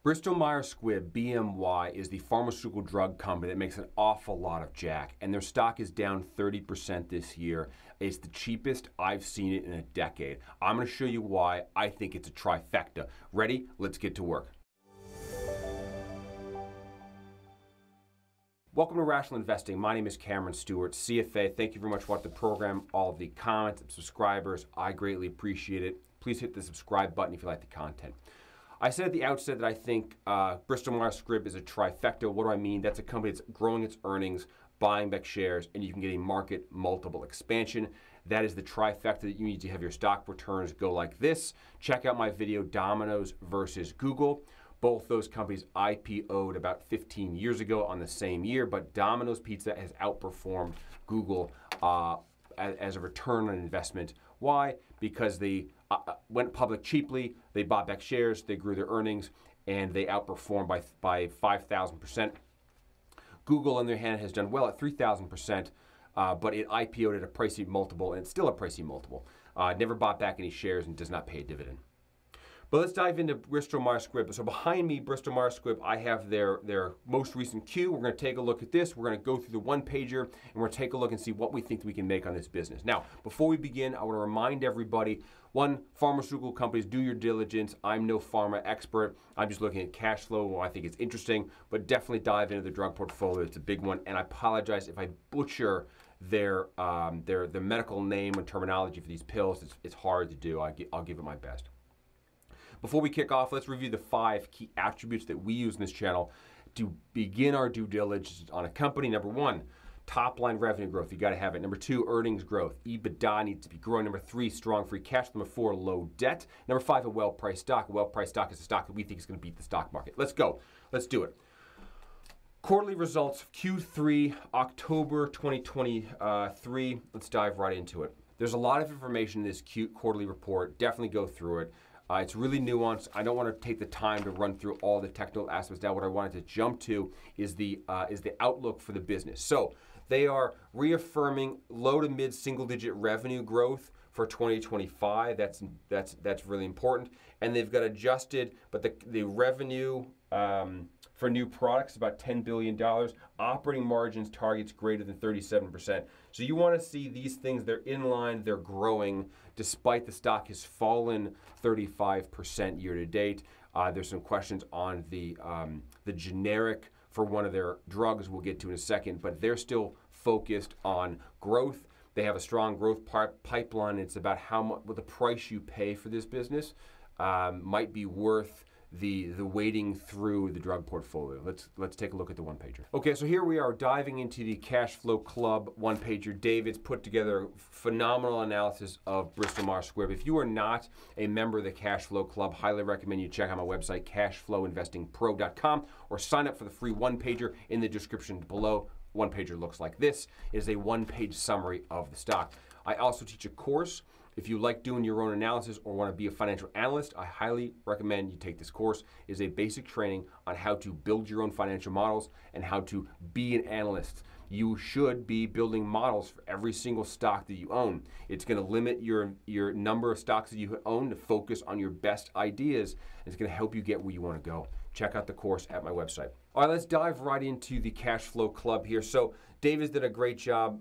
Bristol-Myers Squibb, BMY, is the pharmaceutical drug company that makes an awful lot of jack, and their stock is down 30% this year. It's the cheapest I've seen it in a decade. I'm going to show you why I think it's a trifecta. Ready? Let's get to work. Welcome to Rational Investing. My name is Cameron Stewart, CFA. Thank you very much for watching the program, all of the comments and subscribers. I greatly appreciate it. Please hit the subscribe button if you like the content. I said at the outset that I think Bristol-Myers Squibb is a trifecta. What do I mean? That's a company that's growing its earnings, buying back shares, and you can get a market multiple expansion. That is the trifecta that you need to have your stock returns go like this. Check out my video, Domino's versus Google. Both those companies IPO'd about 15 years ago on the same year, but Domino's Pizza has outperformed Google as a return on investment. Why? Because they went public cheaply, they bought back shares, they grew their earnings, and they outperformed by 5,000%. Google, on the other hand, has done well at 3,000%, but it IPO'd at a pricey multiple, and it's still a pricey multiple. Never bought back any shares and does not pay a dividend. But let's dive into Bristol-Myers Squibb. So behind me, Bristol-Myers Squibb, I have their most recent Q. We're going to take a look at this. We're going to go through the one-pager, and we're going to take a look and see what we think we can make on this business. Now, before we begin, I want to remind everybody, one, pharmaceutical companies, do your diligence. I'm no pharma expert. I'm just looking at cash flow. Well, I think it's interesting, but definitely dive into the drug portfolio. It's a big one, and I apologize if I butcher their medical name and terminology for these pills. It's hard to do. I'll give it my best. Before we kick off, let's review the 5 key attributes that we use in this channel to begin our due diligence on a company. Number 1, top line revenue growth. You got to have it. Number 2, earnings growth. EBITDA needs to be growing. Number 3, strong free cash. Number 4, low debt. Number 5, a well-priced stock. A well-priced stock is a stock that we think is going to beat the stock market. Let's go. Let's do it. Quarterly results, Q3, October 2023. Let's dive right into it. There's a lot of information in this quarterly report. Definitely go through it. It's really nuanced. I don't want to take the time to run through all the technical aspects. Now, what I wanted to jump to is the outlook for the business. So they are reaffirming low to mid single-digit revenue growth for 2025. That's really important. And they've got adjusted, but the revenue for new products, about $10 billion. Operating margins targets greater than 37%. So you want to see these things, they're in line, they're growing, despite the stock has fallen 35% year to date. There's some questions on the generic for one of their drugs we'll get to in a second, but they're still focused on growth. They have a strong growth pipeline. It's about what the price you pay for this business might be worth the wading through the drug portfolio. Let's take a look at the one-pager. Okay, so here we are diving into the Cash Flow Club one-pager. David's put together a phenomenal analysis of Bristol-Myers Squibb. If you are not a member of the Cash Flow Club, highly recommend you check out my website, cashflowinvestingpro.com, or sign up for the free one-pager in the description below. One-pager looks like this. It is a one-page summary of the stock. I also teach a course. If you like doing your own analysis or want to be a financial analyst, I highly recommend you take this course. It is a basic training on how to build your own financial models and how to be an analyst. You should be building models for every single stock that you own. It's going to limit your number of stocks that you own to focus on your best ideas. It's going to help you get where you want to go. Check out the course at my website. All right, let's dive right into the Cash Flow Club here. So David's did a great job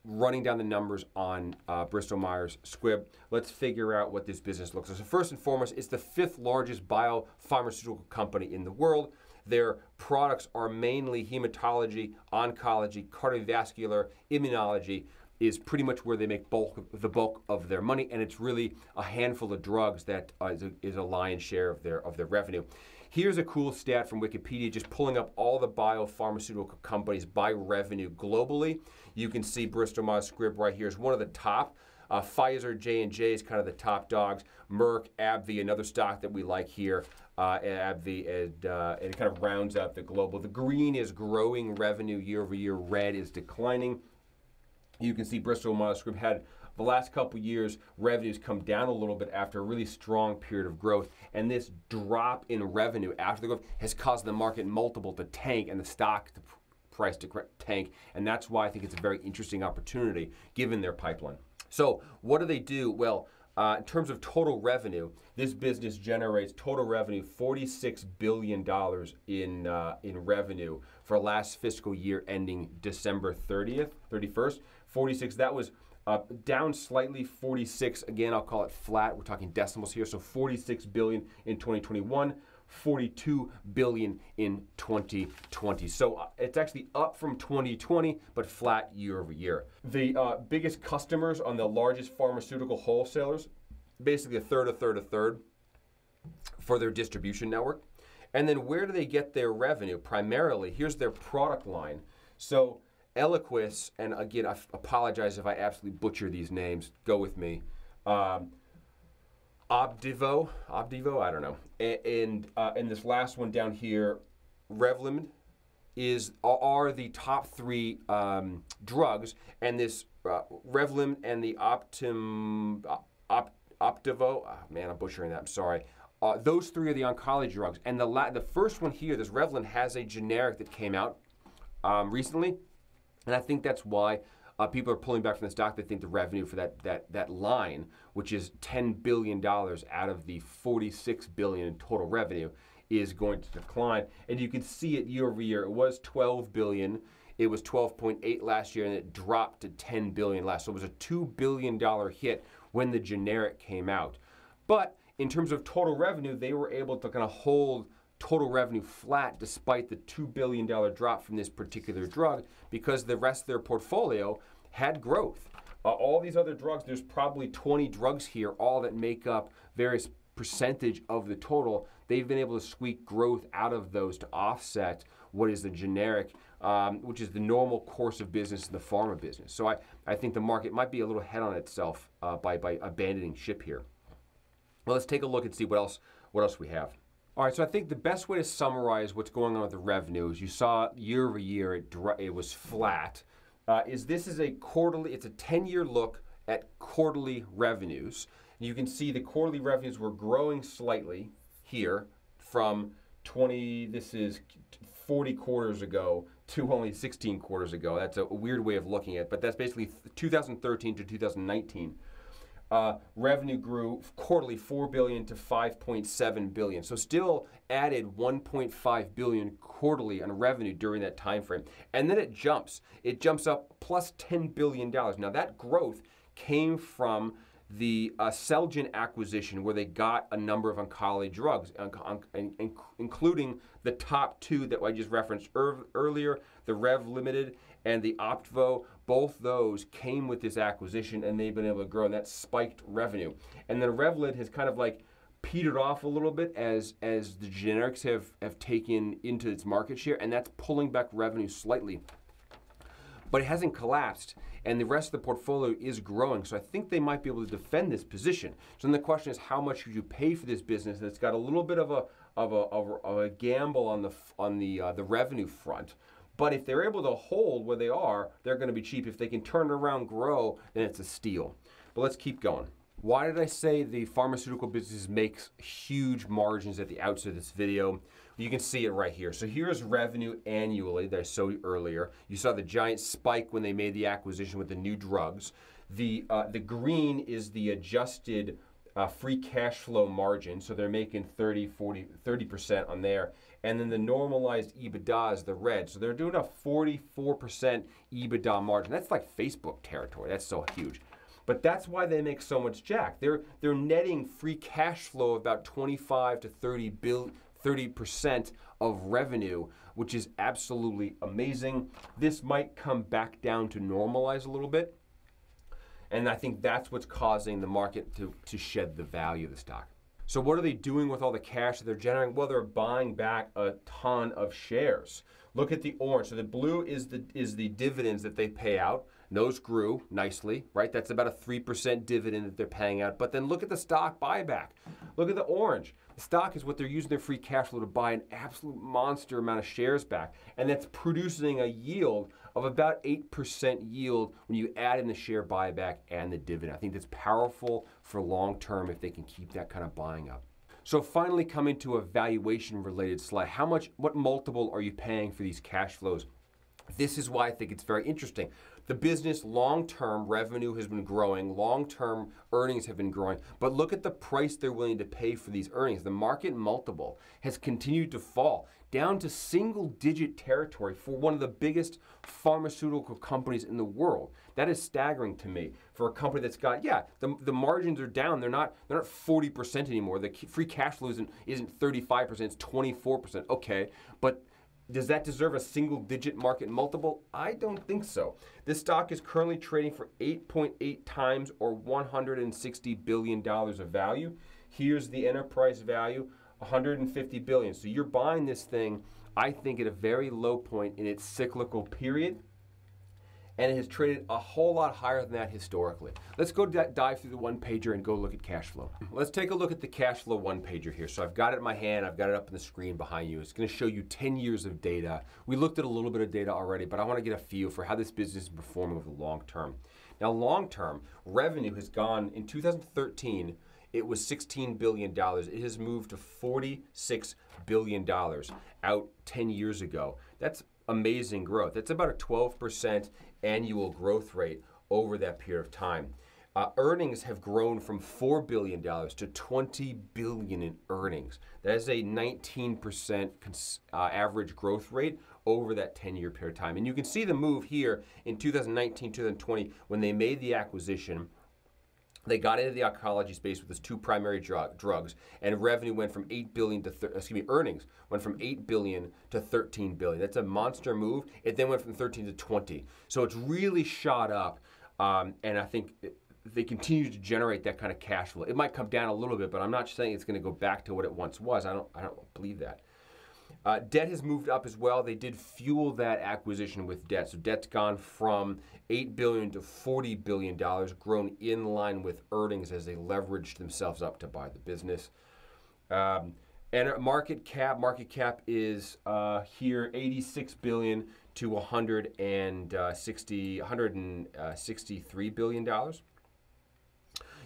running down the numbers on Bristol-Myers Squibb. Let's figure out what this business looks like. So first and foremost, it's the 5th largest biopharmaceutical company in the world. Their products are mainly hematology, oncology, cardiovascular, immunology is pretty much where they make the bulk of their money, and it's really a handful of drugs that is a lion's share of their revenue. Here's a cool stat from Wikipedia, just pulling up all the biopharmaceutical companies by revenue globally. You can see Bristol-Myers Squibb right here is one of the top. Pfizer, J&J is kind of the top dogs. Merck, AbbVie, another stock that we like here. AbbVie, and it kind of rounds out the global. The green is growing revenue year over year. Red is declining. You can see Bristol-Myers Squibb had the last couple years, revenues come down a little bit after a really strong period of growth. And this drop in revenue after the growth has caused the market multiple to tank and the stock price to tank. And that's why I think it's a very interesting opportunity given their pipeline. So what do they do? Well, In terms of total revenue, this business generates total revenue $46 billion in revenue for last fiscal year ending December 31st. 46, that was down slightly, 46, again, I'll call it flat. We're talking decimals here. So 46 billion in 2021, 42 billion in 2020. So it's actually up from 2020, but flat year over year. The biggest customers on the largest pharmaceutical wholesalers, basically a third for their distribution network. And then where do they get their revenue? Primarily, here's their product line. So Eliquis, and again, I apologize if I absolutely butcher these names, go with me. Opdivo, I don't know. And this last one down here, Revlimid, are the top three drugs, and this Revlimid and the Opdivo, man, I'm butchering that, I'm sorry. Those three are the oncology drugs. And the first one here, this Revlimid, has a generic that came out recently, and I think that's why people are pulling back from the stock. They think the revenue for that line, which is $10 billion out of the $46 billion in total revenue, is going to decline. And you can see it year over year. It was $12 billion. It was 12.8 last year, and it dropped to $10 billion last. So it was a $2 billion hit when the generic came out. But in terms of total revenue, they were able to kind of hold total revenue flat despite the $2 billion drop from this particular drug, because the rest of their portfolio had growth. All these other drugs, there's probably 20 drugs here, all that make up various percentage of the total. They've been able to squeak growth out of those to offset what is the generic, which is the normal course of business in the pharma business. So I think the market might be a little head on itself by abandoning ship here. Well, let's take a look and see what else we have. All right, so I think the best way to summarize what's going on with the revenue is you saw year over year it was flat. This is a quarterly, it's a 10-year look at quarterly revenues. You can see the quarterly revenues were growing slightly here from 40 quarters ago to only 16 quarters ago. That's a weird way of looking at it, but that's basically 2013 to 2019. Revenue grew quarterly $4 billion to $5.7 billion. So still added $1.5 billion quarterly on revenue during that time frame. And then it jumps. It jumps up plus $10 billion. Now that growth came from the Celgene acquisition, where they got a number of oncology drugs, including the top two that I just referenced earlier, the Revlimid and the Opdivo. Both those came with this acquisition, and they've been able to grow, and that spiked revenue. And then Revlimid has kind of like petered off a little bit as the generics have taken into its market share, and that's pulling back revenue slightly. But it hasn't collapsed, and the rest of the portfolio is growing. So I think they might be able to defend this position. So then the question is, how much should you pay for this business? And it's got a little bit of a gamble on the revenue front. But if they're able to hold where they are, they're going to be cheap. If they can turn it around, grow, then it's a steal. But let's keep going. Why did I say the pharmaceutical business makes huge margins at the outset of this video? You can see it right here. So here's revenue annually that I showed you earlier. You saw the giant spike when they made the acquisition with the new drugs. The green is the adjusted free cash flow margin. So they're making 30% on there. And then the normalized EBITDA is the red. So they're doing a 44% EBITDA margin. That's like Facebook territory. That's so huge. But that's why they make so much jack. They're netting free cash flow of about 25 to 30% of revenue, which is absolutely amazing. This might come back down to normalize a little bit. And I think that's what's causing the market to shed the value of the stock. So what are they doing with all the cash that they're generating? Well, they're buying back a ton of shares. Look at the orange. So the blue is the dividends that they pay out. Those grew nicely, right? That's about a 3% dividend that they're paying out. But then look at the stock buyback. Look at the orange. The stock is what they're using their free cash flow to buy an absolute monster amount of shares back. And that's producing a yield of about 8% yield when you add in the share buyback and the dividend. I think that's powerful for long term if they can keep that kind of buying up. So finally, coming to a valuation related slide. What multiple are you paying for these cash flows? This is why I think it's very interesting. The business long-term revenue has been growing, long-term earnings have been growing, but look at the price they're willing to pay for these earnings. The market multiple has continued to fall down to single-digit territory for one of the biggest pharmaceutical companies in the world. That is staggering to me for a company that's got, the margins are down. They're not 40% anymore. The free cash flow isn't 35%, it's 24%. Okay, but does that deserve a single-digit market multiple? I don't think so. This stock is currently trading for 8.8 times or $160 billion of value. Here's the enterprise value, $150 billion. So you're buying this thing, I think, at a very low point in its cyclical period, and it has traded a whole lot higher than that historically. Let's go dive through the one-pager and go look at cash flow. Let's take a look at the cash flow one-pager here. So I've got it in my hand. I've got it up on the screen behind you. It's going to show you 10 years of data. We looked at a little bit of data already, but I want to get a feel for how this business is performing over the long term. Now, long term, revenue has gone, in 2013, it was $16 billion. It has moved to $46 billion out 10 years ago. That's amazing growth. That's about a 12% annual growth rate over that period of time. Earnings have grown from $4 billion to $20 billion in earnings. That is a 19% average growth rate over that 10-year period of time. And you can see the move here in 2019, 2020, when they made the acquisition. They got into the oncology space with its two primary drugs, and revenue went from earnings went from $8 billion to $13 billion. That's a monster move. It then went from 13 to 20. So it's really shot up, and I think they continue to generate that kind of cash flow. It might come down a little bit, but I'm not saying it's going to go back to what it once was. I don't believe that. Debt has moved up as well. They did fuel that acquisition with debt. So debt's gone from $8 billion to $40 billion, grown in line with earnings as they leveraged themselves up to buy the business. And market cap is here $86 billion to $163 billion.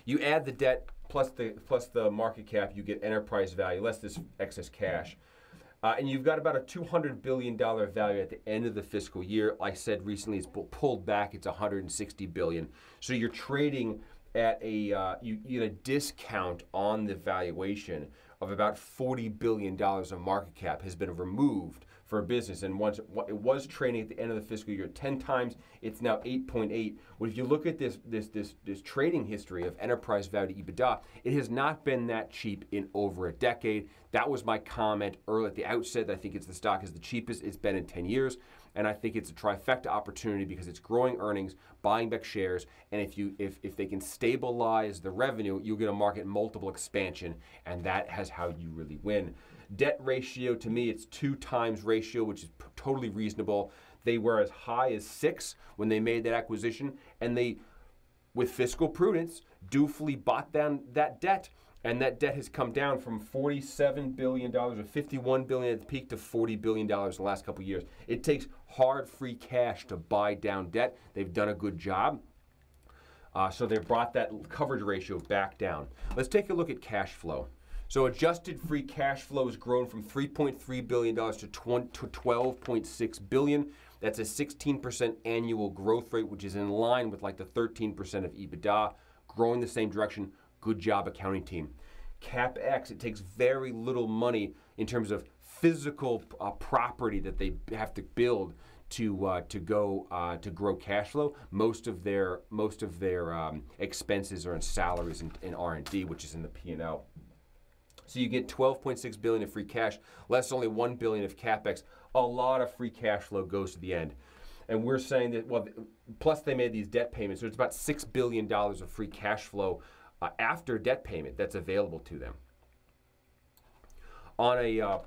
You add the debt plus the market cap, you get enterprise value, less this excess cash. And you've got about a $200 billion value at the end of the fiscal year. Like I said recently, it's pulled back. It's $160 billion. So you're trading at you get a discount on the valuation of about $40 billion of market cap has been removed for a business. And once it was trading at the end of the fiscal year 10 times, it's now 8.8. Well, if you look at this trading history of enterprise value to EBITDA, it has not been that cheap in over a decade. That was my comment early at the outset. I think the stock is the cheapest it's been in 10 years. And I think it's a trifecta opportunity because it's growing earnings, buying back shares, and if they can stabilize the revenue, you'll get a market multiple expansion, and that has how you really win. Debt ratio, to me, it's 2 times ratio, which is totally reasonable. They were as high as 6 when they made that acquisition, and they, with fiscal prudence, dutifully bought down that debt. And that debt has come down from $47 billion or $51 billion at the peak to $40 billion in the last couple of years. It takes hard free cash to buy down debt. They've done a good job. So they've brought that coverage ratio back down. Let's take a look at cash flow. So adjusted free cash flow has grown from $3.3 billion to $12.6 billion. That's a 16% annual growth rate, which is in line with like the 13% of EBITDA, growing the same direction. Good job, accounting team. CapEx, it takes very little money in terms of physical property that they have to build to grow cash flow. Most of their expenses are in salaries and R&D, which is in the P&L. So you get $12.6 billion of free cash, less only $1 billion of CapEx. A lot of free cash flow goes to the end. And we're saying that, well, plus they made these debt payments, so it's about $6 billion of free cash flow after debt payment that's available to them. On a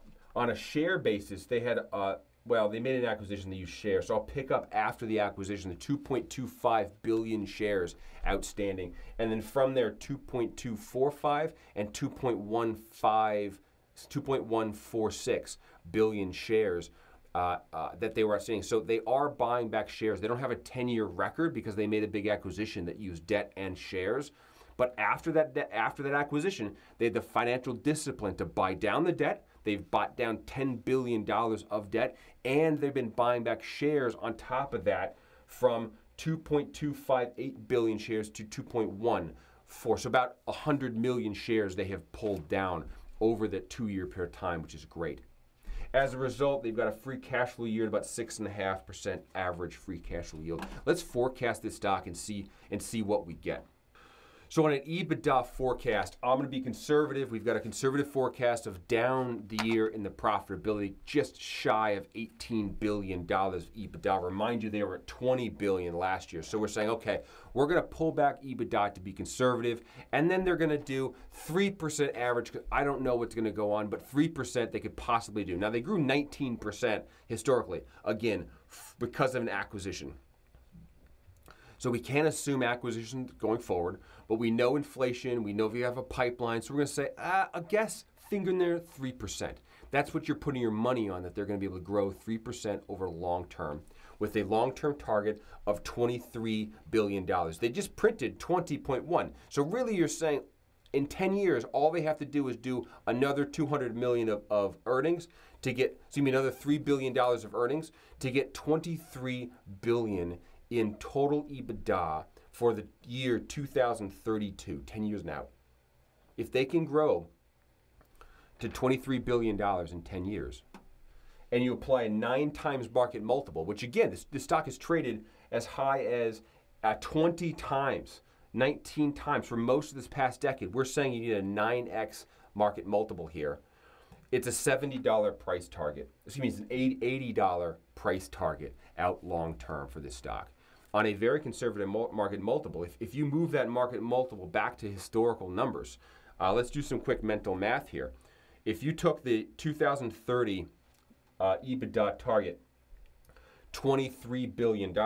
share basis, they had they made an acquisition. They used shares, so I'll pick up after the acquisition the 2.25 billion shares outstanding, and then from there 2.245 and 2.146 billion shares that they were outstanding. So they are buying back shares. They don't have a 10-year record because they made a big acquisition that used debt and shares. But after that acquisition, they had the financial discipline to buy down the debt. They've bought down $10 billion of debt, and they've been buying back shares on top of that from 2.258 billion shares to 2.14. So about 100 million shares they have pulled down over the 2-year period of time, which is great. As a result, they've got a free cash flow yield about 6.5% average free cash flow yield. Let's forecast this stock and see what we get. So on an EBITDA forecast, I'm going to be conservative. We've got a conservative forecast of down the year in the profitability, just shy of $18 billion of EBITDA. Remind you, they were at $20 billion last year. So we're saying, okay, we're going to pull back EBITDA to be conservative, and then they're going to do 3% average. I don't know what's going to go on, but 3% they could possibly do. Now, they grew 19% historically, again, because of an acquisition. So we can't assume acquisitions going forward, but we know inflation, we know if you have a pipeline, so we're going to say, I guess, finger in there, 3%. That's what you're putting your money on, that they're going to be able to grow 3% over long term, with a long-term target of $23 billion. They just printed 20.1. So really you're saying, in 10 years, all they have to do is do another $200 million of earnings to get, another $3 billion of earnings to get $23 billion in total EBITDA for the year 2032, 10 years now. If they can grow to $23 billion in 10 years, and you apply a 9 times market multiple, which again, this stock is traded as high as 20 times, 19 times for most of this past decade. We're saying you need a 9x market multiple here. It's a $70 price target. It's an $80 price target out long term for this stock. On a very conservative market multiple, if you move that market multiple back to historical numbers, let's do some quick mental math here. If you took the 2030 EBITDA target, $23 billion,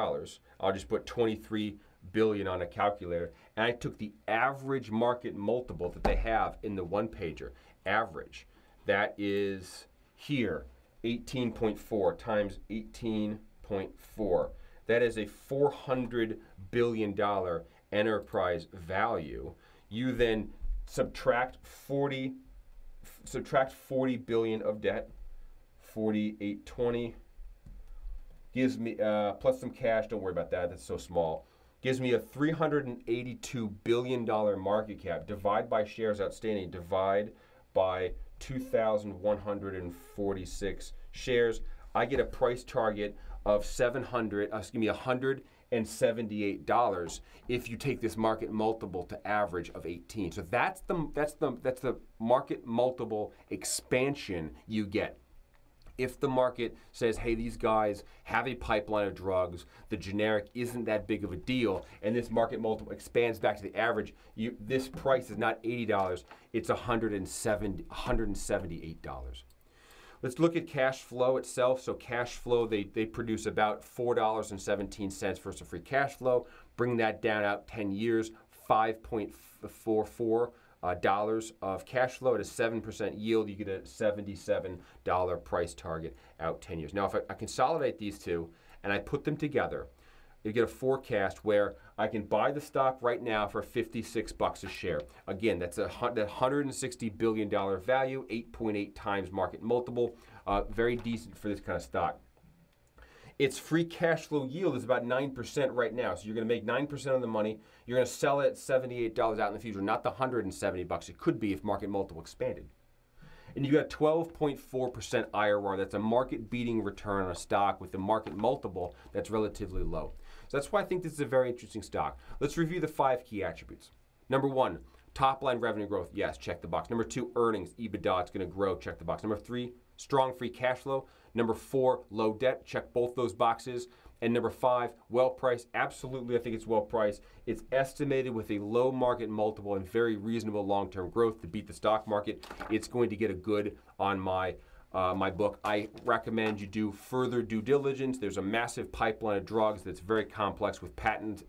I'll just put 23 billion on a calculator, and I took the average market multiple that they have in the one-pager, average, that is here, 18.4 times 18.4. That is a $400 billion enterprise value. You then subtract 40 billion of debt, 4820, gives me, plus some cash, don't worry about that, that's so small, gives me a $382 billion market cap. Divide by shares outstanding, divide by 2,146 shares. I get a price target of $178 if you take this market multiple to average of 18. So that's the market multiple expansion you get. If the market says, hey, these guys have a pipeline of drugs, the generic isn't that big of a deal, and this market multiple expands back to the average, this price is not $80, it's $178. Let's look at cash flow itself. So cash flow, they produce about $4.17 for some free cash flow. Bring that down out 10 years, $5.44 of cash flow at a 7% yield. You get a $77 price target out 10 years. Now, if I consolidate these two and I put them together, you get a forecast where I can buy the stock right now for $56 a share. Again, that's a $160 billion value, 8.8 times market multiple. Very decent for this kind of stock. Its free cash flow yield is about 9% right now. So you're going to make 9% of the money. You're going to sell it at $78 out in the future, not the $170 it could be if market multiple expanded. And you got 12.4% IRR. That's a market-beating return on a stock with a market multiple that's relatively low. So that's why I think this is a very interesting stock. Let's review the 5 key attributes. Number 1, top-line revenue growth. Yes, check the box. Number 2, earnings. EBITDA, it's going to grow. Check the box. Number 3, strong free cash flow. Number 4, low debt. Check both those boxes. And number 5, well-priced. Absolutely, I think it's well-priced. It's estimated with a low market multiple and very reasonable long-term growth to beat the stock market. It's going to get a good on my book. I recommend you do further due diligence. There's a massive pipeline of drugs that's very complex with patent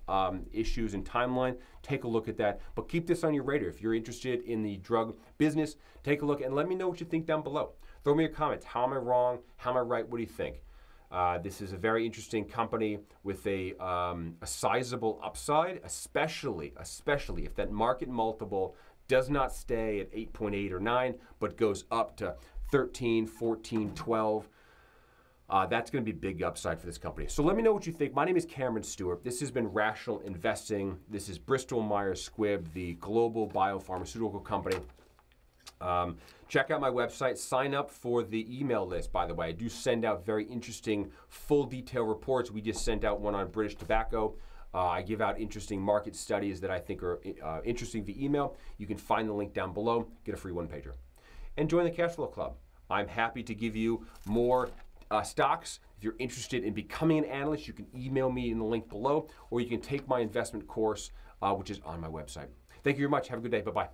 issues and timeline. Take a look at that. But keep this on your radar. If you're interested in the drug business, take a look and let me know what you think down below. Throw me your comments. How am I wrong? How am I right? What do you think? This is a very interesting company with a sizable upside, especially if that market multiple does not stay at 8.8 or 9, but goes up to 13, 14, 12. That's going to be big upside for this company. So let me know what you think. My name is Cameron Stewart. This has been Rational Investing. This is Bristol-Myers Squibb, the global biopharmaceutical company. Check out my website. Sign up for the email list, by the way. I do send out very interesting full detail reports. We just sent out one on British tobacco. I give out interesting market studies that I think are interesting via email. You can find the link down below. Get a free one-pager. And join the Cash Flow Club. I'm happy to give you more stocks. If you're interested in becoming an analyst, you can email me in the link below, or you can take my investment course, which is on my website. Thank you very much. Have a good day. Bye-bye.